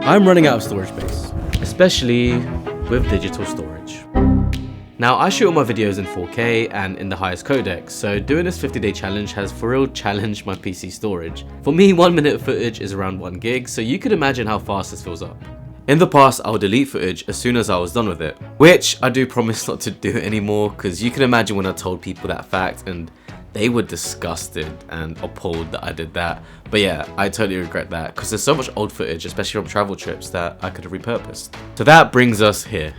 I'm running out of storage space, especially with digital storage. Now, I shoot all my videos in 4K and in the highest codec, so doing this 50-day challenge has for real challenged my PC storage. For me, 1 minute of footage is around 1 gig, so you could imagine how fast this fills up. In the past, I would delete footage as soon as I was done with it, which I do promise not to do anymore, because you can imagine when I told people that fact and they were disgusted and appalled that I did that. But yeah, I totally regret that, because there's so much old footage, especially from travel trips, that I could have repurposed. So that brings us here.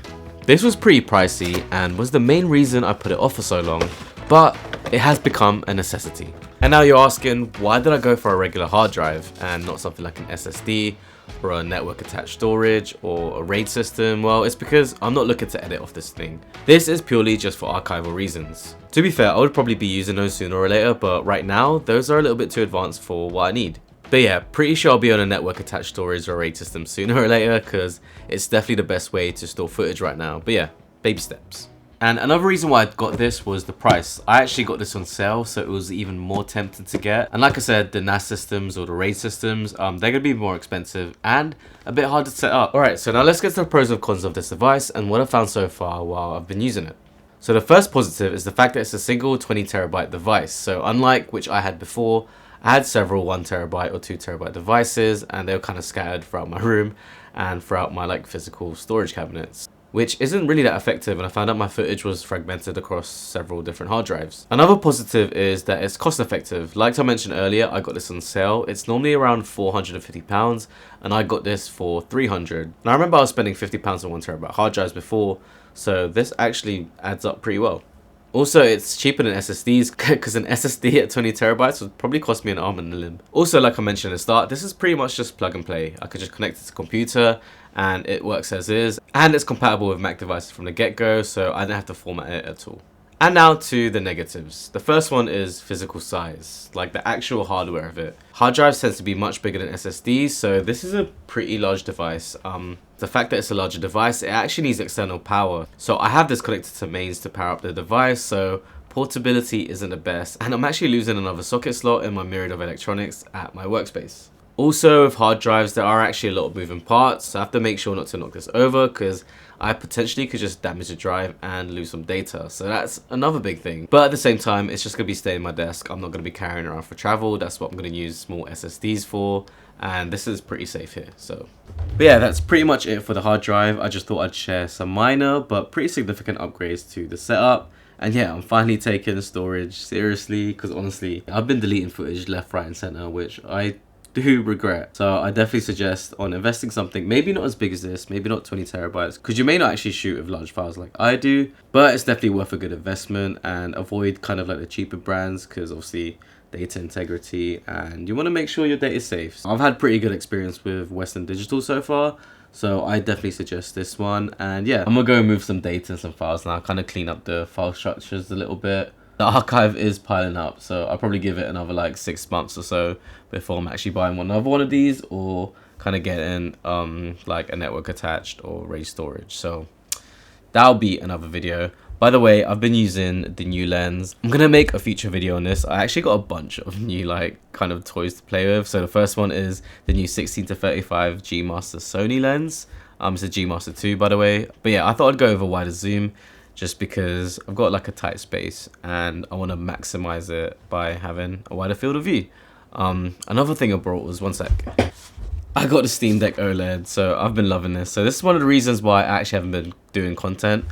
This was pretty pricey and was the main reason I put it off for so long, but it has become a necessity. And now you're asking, why did I go for a regular hard drive and not something like an SSD or a network attached storage or a RAID system? Well, it's because I'm not looking to edit off this thing. This is purely just for archival reasons. To be fair, I would probably be using those sooner or later, but right now, those are a little bit too advanced for what I need. But yeah, pretty sure I'll be on a network attached storage or RAID system sooner or later, because it's definitely the best way to store footage right now. But yeah, baby steps. And another reason why I got this was the price. I actually got this on sale, so it was even more tempting to get. And like I said, the NAS systems or the RAID systems, they're gonna be more expensive and a bit harder to set up. Alright, so now let's get to the pros and cons of this device and what I've found so far while I've been using it. So the first positive is the fact that it's a single 20TB device. So unlike which I had before, I had several 1TB or 2TB devices, and they were kind of scattered throughout my room and throughout my physical storage cabinets, which isn't really that effective, and I found out my footage was fragmented across several different hard drives. Another positive is that it's cost effective. Like I mentioned earlier, I got this on sale. It's normally around £450 and I got this for £300. Now I remember I was spending £50 on 1TB hard drives before, so this actually adds up pretty well. Also, it's cheaper than SSDs, because an SSD at 20TB would probably cost me an arm and a limb. Also, like I mentioned at the start, this is pretty much just plug and play. I could just connect it to the computer and it works as is. And it's compatible with Mac devices from the get-go, so I don't have to format it at all. And now to the negatives. The first one is physical size, like the actual hardware of it. Hard drives tends to be much bigger than SSDs, so this is a pretty large device. The fact that it's a larger device, it actually needs external power. So I have this connected to mains to power up the device, so portability isn't the best. And I'm actually losing another socket slot in my myriad of electronics at my workspace. Also, with hard drives, there are actually a lot of moving parts, so I have to make sure not to knock this over, because I potentially could just damage the drive and lose some data. So that's another big thing. But at the same time, it's just going to be staying in my desk. I'm not going to be carrying around for travel. That's what I'm going to use small SSDs for. And this is pretty safe here. But yeah, that's pretty much it for the hard drive. I just thought I'd share some minor but pretty significant upgrades to the setup. And yeah, I'm finally taking storage seriously, because honestly, I've been deleting footage left, right and center, which I do regret. So I definitely suggest on investing something, maybe not as big as this, maybe not 20TB, because you may not actually shoot with large files like I do, but it's definitely worth a good investment. And avoid kind of like the cheaper brands, because obviously data integrity, and you want to make sure your data is safe. I've had pretty good experience with Western Digital so far, so I definitely suggest this one. And yeah, I'm gonna go move some data and some files now, kind of clean up the file structures a little bit. The archive is piling up, so I'll probably give it another 6 months or so before I'm actually buying another one of these, or kind of getting like a network attached or RAID storage. So that'll be another video. By the way, I've been using the new lens. I'm gonna make a future video on this. I actually got a bunch of new kind of toys to play with. So the first one is the new 16-35 G Master Sony lens. It's a G Master 2, by the way. But yeah, I thought I'd go over wider zoom, just because I've got a tight space and I want to maximize it by having a wider field of view. Another thing I brought was, one sec, I got the Steam Deck OLED, so I've been loving this. So this is one of the reasons why I actually haven't been doing content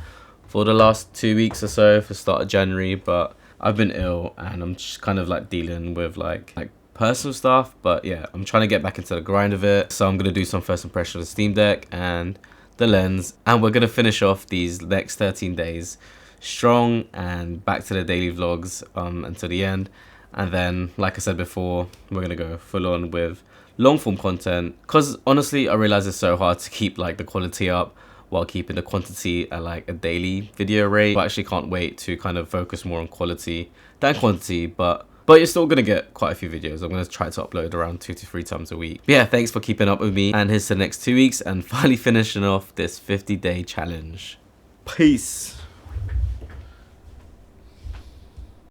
for the last 2 weeks or so, for start of January, but I've been ill and I'm just kind of dealing with like personal stuff. But yeah, I'm trying to get back into the grind of it. So I'm gonna do some first impression of the Steam Deck and the lens, and we're gonna finish off these next 13 days strong and back to the daily vlogs until the end. And then, like I said before, we're gonna go full on with long form content, because honestly I realize it's so hard to keep the quality up while keeping the quantity at a daily video rate. I actually can't wait to kind of focus more on quality than quantity, but you're still gonna get quite a few videos. I'm gonna try to upload around 2 to 3 times a week. But yeah, thanks for keeping up with me, and here's to the next 2 weeks and finally finishing off this 50-day challenge. Peace.